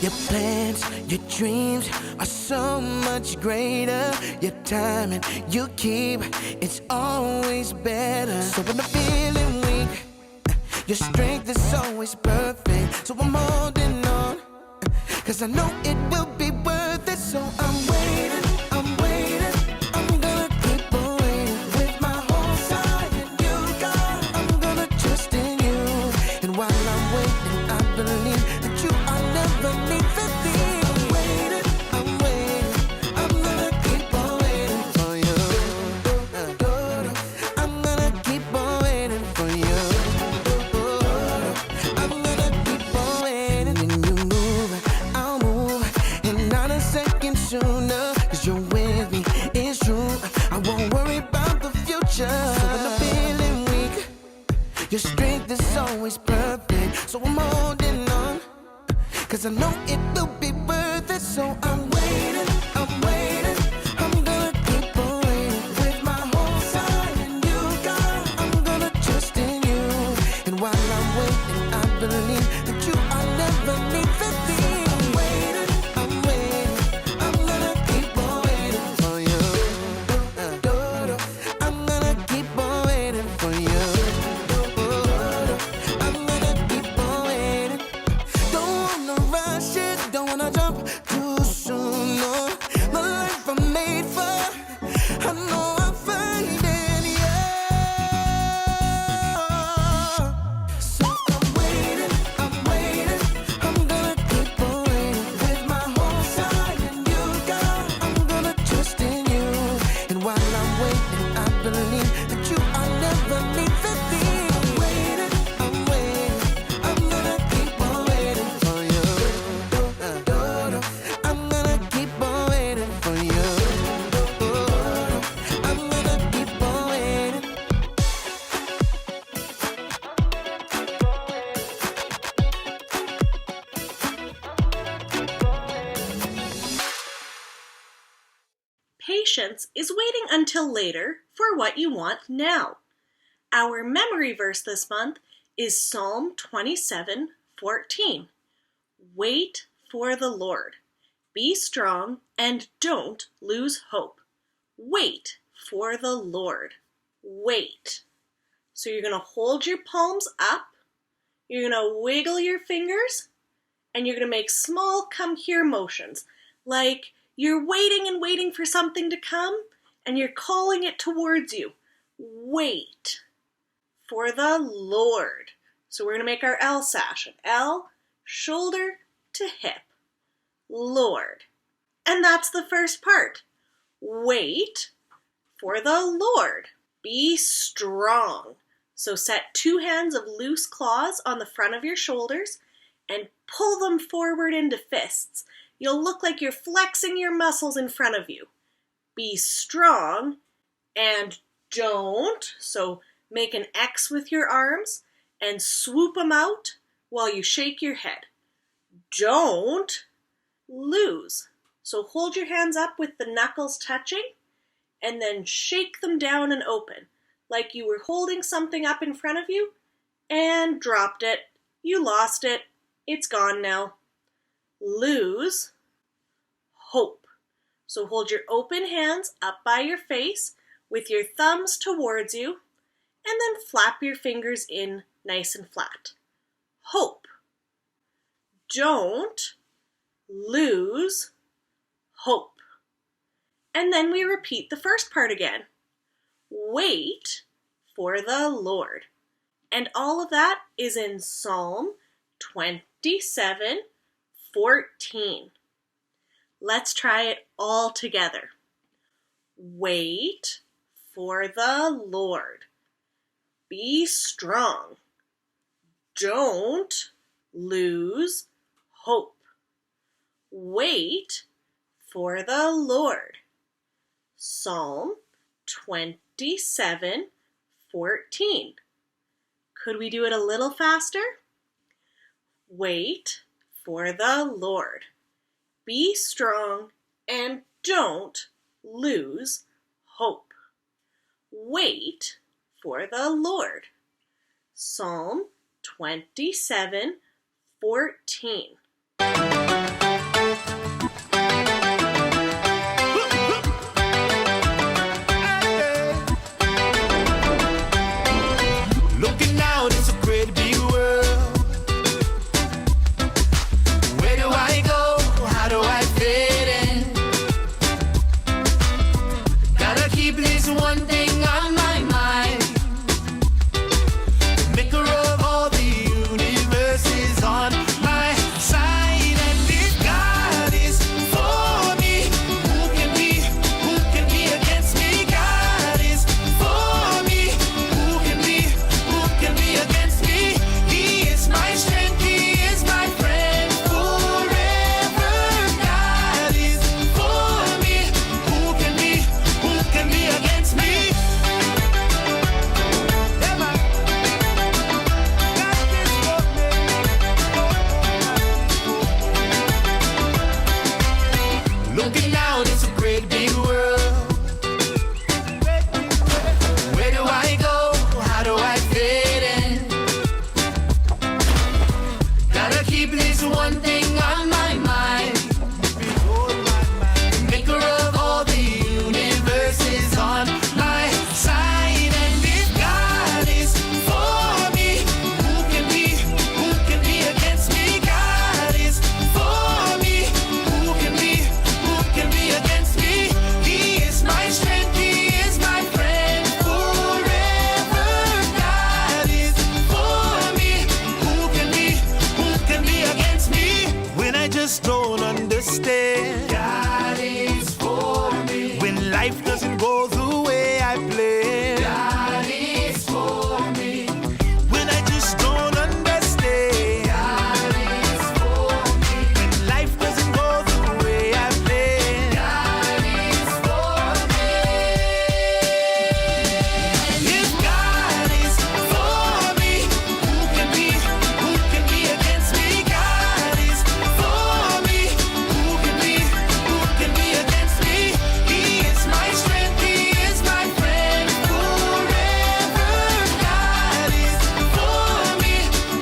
Your plans, your dreams are so much greater. Your time and you keep, it's always better. So when I'm feeling weak, your strength is always perfect. So I'm holding on, cause I know it will be worth it. So I'm waiting, I'm waiting, I'm gonna keep on waiting. With my whole side and you, God, I'm gonna trust in you. And while I'm waiting, I believe that you are never leaving me. I'm waiting, I'm waiting, I'm gonna keep on waiting for you. I'm gonna keep on waiting for you. I'm gonna keep on waiting. When you move, I'll move, and not a second sooner. Cause you're with me, it's true. I won't worry about the future. So when I'm feeling weak, your strength is always perfect. So I'm holding on, cause I know it will be worth it. So I'm waiting, I'm waiting, I'm gonna keep on waiting. With my whole side and you, God, I'm gonna trust in you. And while I'm waiting, I believe that you are never leaving me. I'm waiting, I'm waiting, I'm gonna keep on waiting for you. I'm gonna keep on waiting for you. I'm gonna keep on waiting. Don't wanna rush it, don't wanna jump too soon, no. My life I'm made for, I know I'm finding you. So I'm waiting, I'm gonna keep on waiting. With my whole side and you, God, I'm gonna trust in you. And while I'm waiting, I believe that you are never leaving me. I'm waiting, I'm gonna keep on waiting for you. I'm gonna keep on waiting for you. I'm gonna keep on waiting. Patience is waiting until later for what you want now. Our memory verse this month is Psalm 27:14. Wait for the Lord. Be strong and don't lose hope. Wait for the Lord. Wait. So you're going to hold your palms up, you're going to wiggle your fingers, and you're going to make small come here motions, like you're waiting and waiting for something to come, and you're calling it towards you. Wait for the Lord. So we're going to make our L sash. An L, shoulder to hip. Lord. And that's the first part. Wait for the Lord. Be strong. So set 2 hands of loose claws on the front of your shoulders and pull them forward into fists. You'll look like you're flexing your muscles in front of you. Be strong and don't. So make an X with your arms and swoop them out while you shake your head. Don't lose. So hold your hands up with the knuckles touching and then shake them down and open, like you were holding something up in front of you and dropped it. You lost it. It's gone now. Lose hope. So hold your open hands up by your face with your thumbs towards you and then flap your fingers in nice and flat. Hope. Don't lose hope. And then we repeat the first part again. Wait for the Lord. And all of that is in Psalm 27:14. Let's try it all together. Wait for the Lord. Be strong. Don't lose hope. Wait for the Lord. Psalm 27:14. Could we do it a little faster? Wait for the Lord. Be strong and don't lose hope. Wait for the Lord. Psalm 27:14. keep this one thing on my mind. The maker of all the universe is on my side. And if God is for me, who can be against me? God is for me, who can be against me? He is my strength, he is my friend forever. God is for me, who can be against me? Yeah, man. God is for me. Looking out, it's a great big world. Where do I go? How do I fit in? Gotta keep this one thing on my mind. The maker of all the universe is on my side. And if God is for me, who can be against me? God is for me, who can be against me? He is my strength, he is my friend forever. God is for me, who can be against me? When I just don't understand, God is for me. When life doesn't go the way I planned, God is for me. When I just don't understand, God is for me. When life doesn't go the way I planned, God is for me. If God is for me, who can be against me? God is for me, who can be against me? He is my strength, he is my friend forever. God is for me,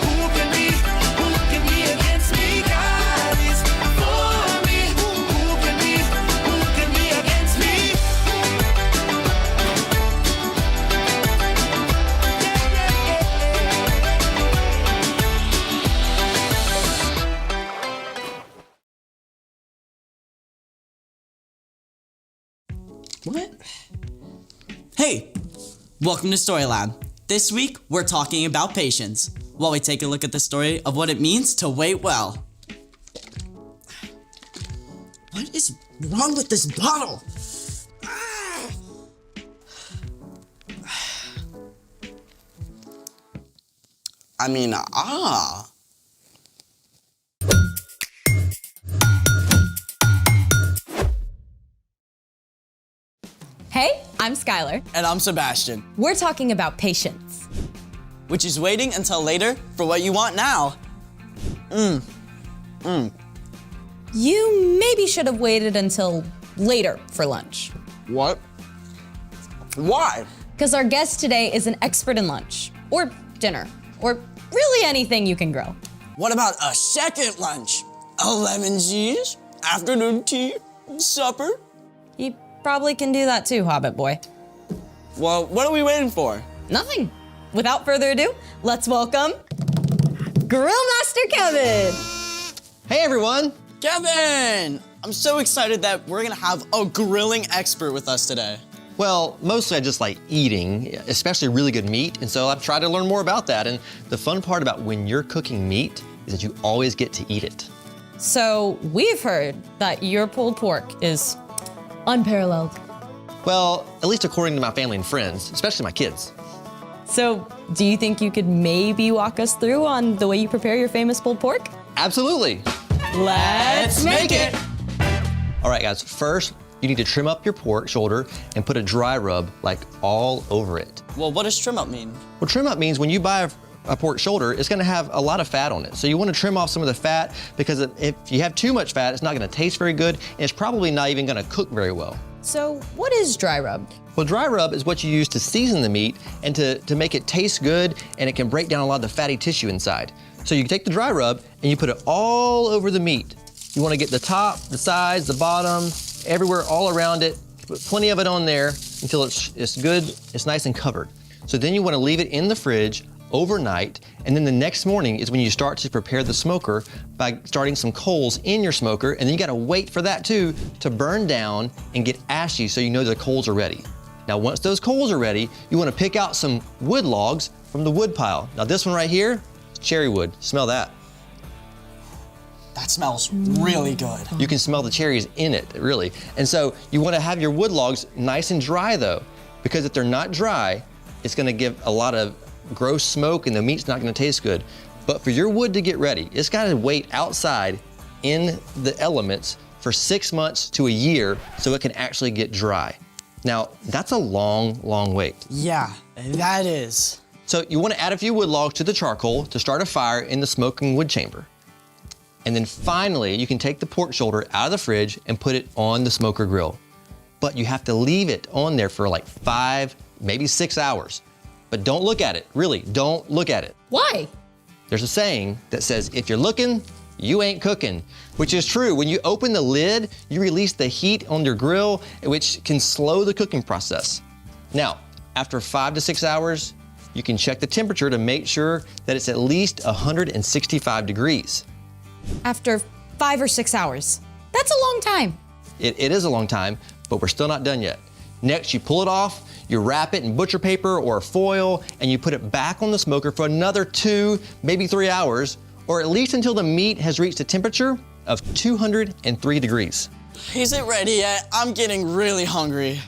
who can be against me? God is for me, who can be against me? What? Hey, welcome to Story Lab. This week, we're talking about patience, while we take a look at the story of what it means to wait well. What is wrong with this bottle? Hey, I'm Skylar. And I'm Sebastian, We're talking about patience. which is waiting until later for what you want now. You maybe should have waited until later for lunch. What? Why? Because our guest today is an expert in lunch, or dinner, or really anything you can grill. What about a second lunch? A lemon cheese, afternoon tea, supper? You probably can do that too, Hobbit boy. Well, what are we waiting for? Nothing. Without further ado, let's welcome Grill Master Kevin. Hey everyone! Kevin! I'm so excited that we're gonna have a grilling expert with us today. Well, mostly I just like eating, especially really good meat, and so I've tried to learn more about that. And the fun part about when you're cooking meat is that you always get to eat it. So we've heard that your pulled pork is unparalleled. Well, at least according to my family and friends, especially my kids. So do you think you could maybe walk us through on the way you prepare your famous pulled pork? Absolutely! Let's make it! All right guys, first you need to trim up your pork shoulder and put a dry rub like all over it. Well, what does trim up mean? Well, trim up means when you buy a pork shoulder, it's gonna have a lot of fat on it. So you wanna trim off some of the fat because if you have too much fat, it's not gonna taste very good and it's probably not even gonna cook very well. So what is dry rub? Well, dry rub is what you use to season the meat and to make it taste good, and it can break down a lot of the fatty tissue inside. So you take the dry rub and you put it all over the meat. You wanna get the top, the sides, the bottom, everywhere, all around it. Put plenty of it on there until it's good, it's nice and covered. So then you wanna leave it in the fridge overnight, and then the next morning is when you start to prepare the smoker by starting some coals in your smoker, and then you gotta wait for that too to burn down and get ashy so you know the coals are ready. Now, once those coals are ready, you want to pick out some wood logs from the wood pile. Now, this one right here is cherry wood. Smell that. That smells really good. You can smell the cherries in it, really. And so you want to have your wood logs nice and dry though, because if they're not dry, it's going to give a lot of gross smoke and the meat's not going to taste good. But for your wood to get ready, it's got to wait outside in the elements for 6 months to a year so it can actually get dry. Now, that's a long, long wait. Yeah, that is. So you want to add a few wood logs to the charcoal to start a fire in the smoking wood chamber. And then finally, you can take the pork shoulder out of the fridge and put it on the smoker grill. But you have to leave it on there for like 5, maybe 6 hours. But don't look at it, really, don't look at it. Why? There's a saying that says, if you're looking, you ain't cooking, which is true. When you open the lid, you release the heat on your grill, which can slow the cooking process. Now, after 5 to 6 hours, you can check the temperature to make sure that it's at least 165 degrees. After 5 or 6 hours. That's a long time. It is a long time, but we're still not done yet. Next, you pull it off, you wrap it in butcher paper or foil, and you put it back on the smoker for another 2, maybe 3 hours, or at least until the meat has reached a temperature of 203 degrees. Is it ready yet? I'm getting really hungry.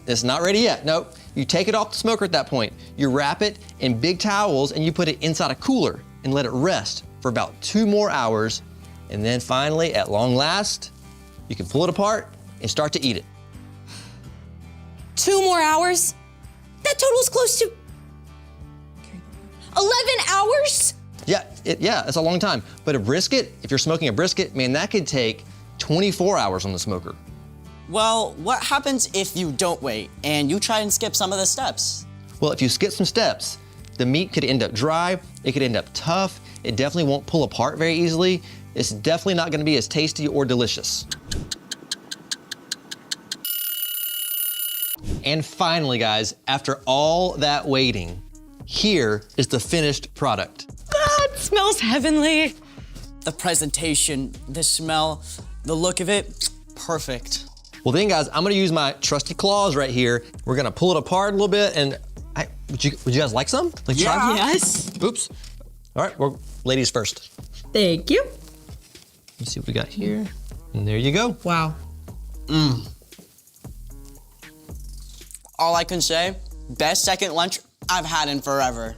It's not ready yet, nope. You take it off the smoker at that point. You wrap it in big towels and you put it inside a cooler and let it rest for about 2 more hours. And then finally, at long last, you can pull it apart and start to eat it. 2 more hours? That totals close to 11 hours? Yeah, it's a long time. But a brisket, if you're smoking a brisket, man, that could take 24 hours on the smoker. Well, what happens if you don't wait and you try and skip some of the steps? Well, if you skip some steps, the meat could end up dry, it could end up tough, it definitely won't pull apart very easily. It's definitely not gonna be as tasty or delicious. And finally, guys, after all that waiting, here is the finished product. That smells heavenly. The presentation, the smell, the look of it, perfect. Well then, guys, I'm gonna use my trusty claws right here. We're gonna pull it apart a little bit, and would you guys like some? Like, try? Yeah. Yes. Oops. All right, well, ladies first. Thank you. Let's see what we got here. And there you go. Wow. All I can say, best second lunch I've had in forever.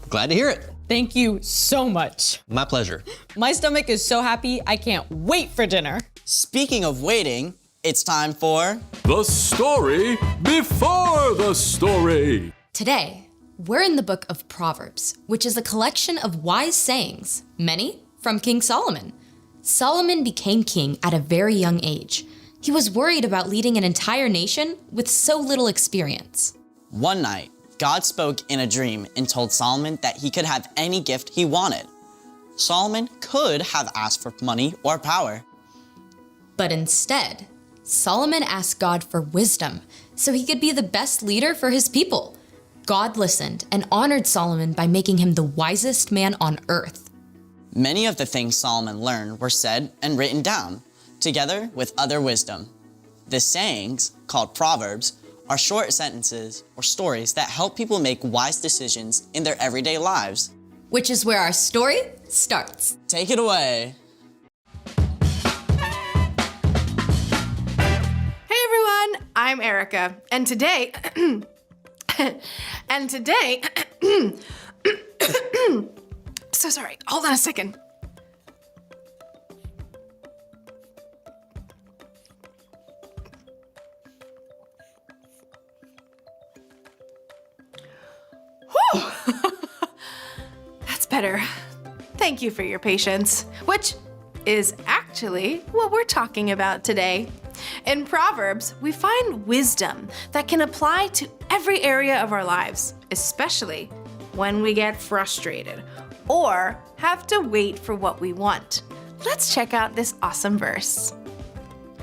Glad to hear it. Thank you so much. My pleasure. My stomach is so happy, I can't wait for dinner. Speaking of waiting, it's time for The story before the story. Today, we're in the book of Proverbs, which is a collection of wise sayings, many from King Solomon. Solomon became king at a very young age. He was worried about leading an entire nation with so little experience. One night, God spoke in a dream and told Solomon that he could have any gift he wanted. Solomon could have asked for money or power. But instead, Solomon asked God for wisdom so he could be the best leader for his people. God listened and honored Solomon by making him the wisest man on earth. Many of the things Solomon learned were said and written down, together with other wisdom. The sayings, called Proverbs, are short sentences or stories that help people make wise decisions in their everyday lives. Which is where our story starts. Take it away. Hey everyone, I'm Erica, and today, so sorry, hold on a second. Whew. That's better. Thank you for your patience, which is actually what we're talking about today. In Proverbs, we find wisdom that can apply to every area of our lives, especially when we get frustrated or have to wait for what we want. Let's check out this awesome verse.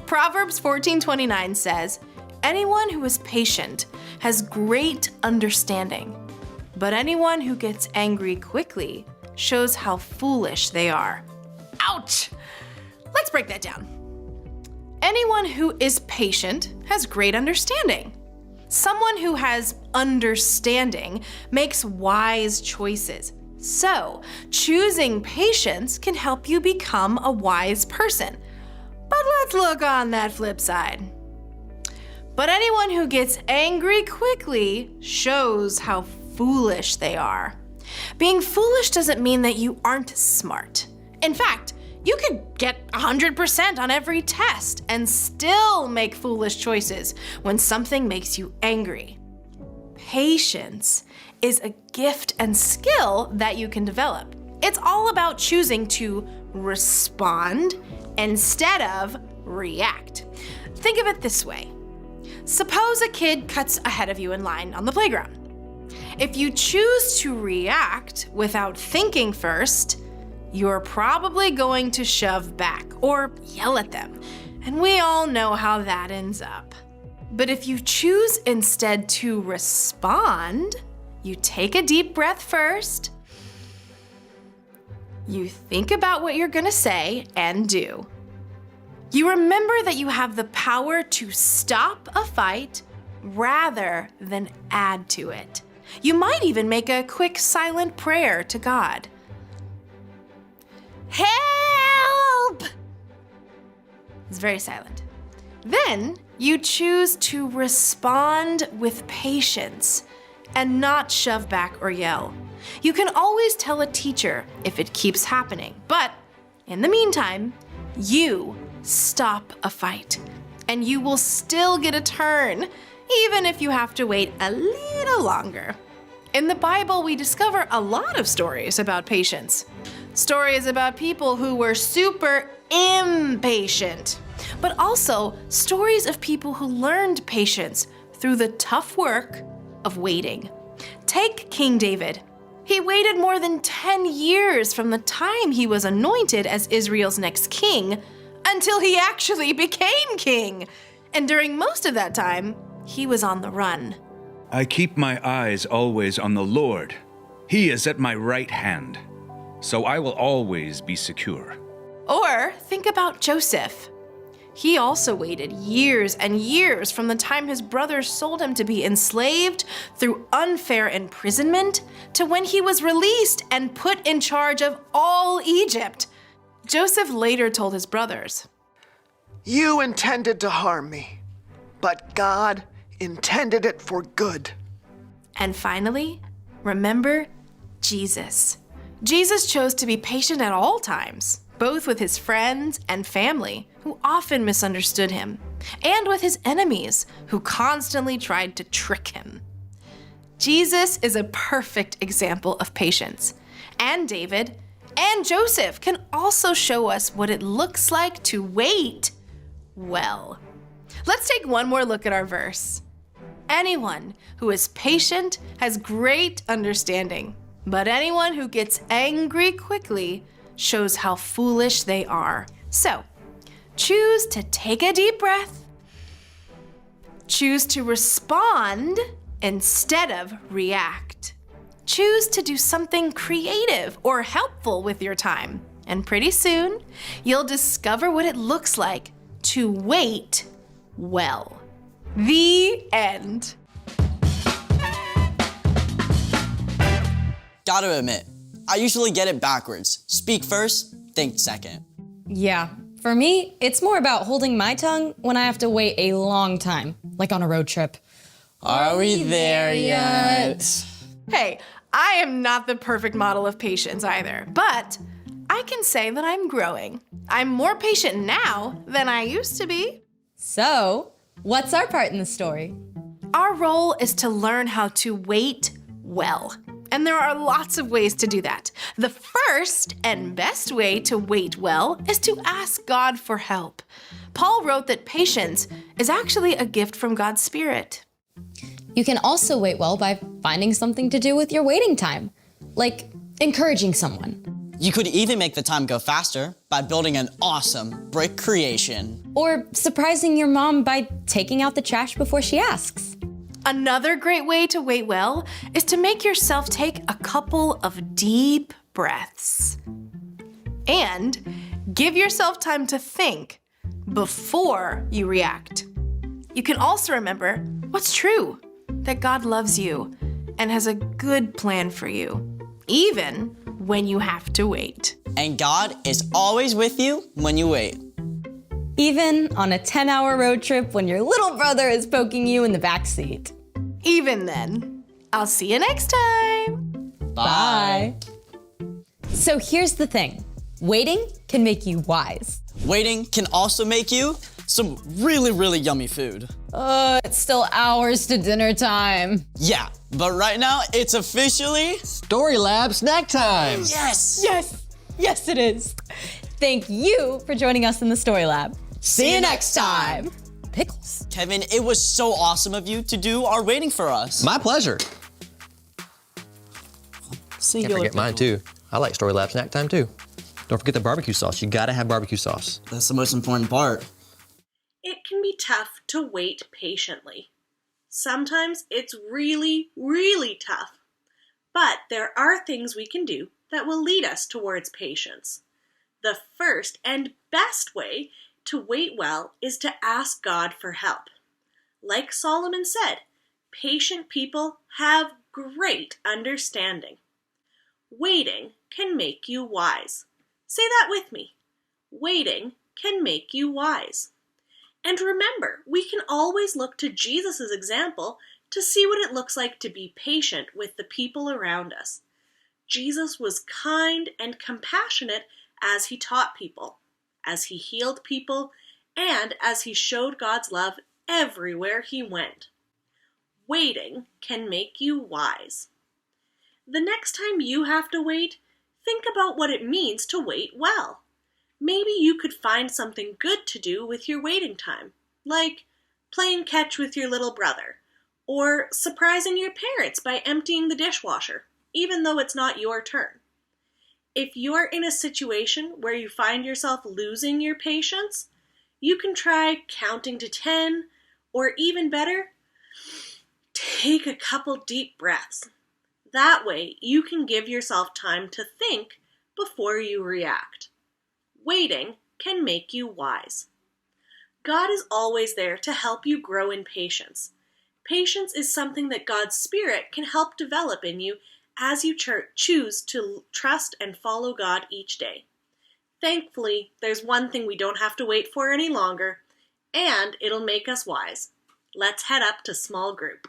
Proverbs 14:29 says, "Anyone who is patient has great understanding, but anyone who gets angry quickly shows how foolish they are." Ouch! Let's break that down. Anyone who is patient has great understanding. Someone who has understanding makes wise choices. So, choosing patience can help you become a wise person. But let's look on that flip side. But anyone who gets angry quickly shows how foolish they are. Being foolish doesn't mean that you aren't smart. In fact, you could get 100% on every test and still make foolish choices when something makes you angry. Patience is a gift and skill that you can develop. It's all about choosing to respond instead of react. Think of it this way. Suppose a kid cuts ahead of you in line on the playground. If you choose to react without thinking first, you're probably going to shove back or yell at them. And we all know how that ends up. But if you choose instead to respond, you take a deep breath first, you think about what you're gonna say and do. You remember that you have the power to stop a fight rather than add to it. You might even make a quick silent prayer to God. Help! It's very silent. Then you choose to respond with patience and not shove back or yell. You can always tell a teacher if it keeps happening, but in the meantime, you stop a fight and you will still get a turn, even if you have to wait a little longer. In the Bible, we discover a lot of stories about patience. Stories about people who were super impatient, but also stories of people who learned patience through the tough work of waiting. Take King David. He waited more than 10 years from the time he was anointed as Israel's next king until he actually became king. And during most of that time, he was on the run. I keep my eyes always on the Lord. He is at my right hand, so I will always be secure. Or think about Joseph. He also waited years and years from the time his brothers sold him to be enslaved through unfair imprisonment to when he was released and put in charge of all Egypt. Joseph later told his brothers, You intended to harm me, but God intended it for good. And finally, remember Jesus. Jesus chose to be patient at all times, both with his friends and family, who often misunderstood him, and with his enemies, who constantly tried to trick him. Jesus is a perfect example of patience, and David and Joseph can also show us what it looks like to wait well. Let's take one more look at our verse. Anyone who is patient has great understanding, but anyone who gets angry quickly shows how foolish they are. So, choose to take a deep breath. Choose to respond instead of react. Choose to do something creative or helpful with your time. And pretty soon, you'll discover what it looks like to wait well. The end. Gotta admit, I usually get it backwards. Speak first, think second. Yeah, for me, it's more about holding my tongue when I have to wait a long time, like on a road trip. Are we there yet? Hey, I am not the perfect model of patience either, but I can say that I'm growing. I'm more patient now than I used to be. So, what's our part in the story? Our role is to learn how to wait well. And there are lots of ways to do that. The first and best way to wait well is to ask God for help. Paul wrote that patience is actually a gift from God's Spirit. You can also wait well by finding something to do with your waiting time, like encouraging someone. You could even make the time go faster by building an awesome brick creation. Or surprising your mom by taking out the trash before she asks. Another great way to wait well is to make yourself take a couple of deep breaths. And give yourself time to think before you react. You can also remember What's true? That God loves you and has a good plan for you, even when you have to wait. And God is always with you when you wait. Even on a 10-hour road trip when your little brother is poking you in the backseat. Even then. I'll see you next time. Bye. So here's the thing. Waiting can make you wise. Waiting can also make you some really, really yummy food. It's still hours to dinner time. Yeah, but right now it's officially Story Lab snack time. yes. Yes, it is. Thank you for joining us in the Story Lab. See you next time. Pickles. Kevin, it was so awesome of you to do our waiting for us. My pleasure. Singular Can't forget mine pickle. too. I like Story Lab snack time too. Don't forget the barbecue sauce. You gotta have barbecue sauce. That's the most important part. It can be tough to wait patiently. Sometimes it's really, really tough. But there are things we can do that will lead us towards patience. The first and best way to wait well is to ask God for help. Like Solomon said, patient people have great understanding. Waiting can make you wise. Say that with me. Waiting can make you wise. And remember, we can always look to Jesus' example to see what it looks like to be patient with the people around us. Jesus was kind and compassionate as he taught people, as he healed people, and as he showed God's love everywhere he went. Waiting can make you wise. The next time you have to wait, think about what it means to wait well. Maybe you could find something good to do with your waiting time, like playing catch with your little brother, or surprising your parents by emptying the dishwasher, even though it's not your turn. If you're in a situation where you find yourself losing your patience, you can try counting to 10, or even better, take a couple deep breaths. That way, you can give yourself time to think before you react. Waiting can make you wise. God is always there to help you grow in patience. Patience is something that God's Spirit can help develop in you as you choose to trust and follow God each day. Thankfully, there's one thing we don't have to wait for any longer, and it'll make us wise. Let's head up to small group.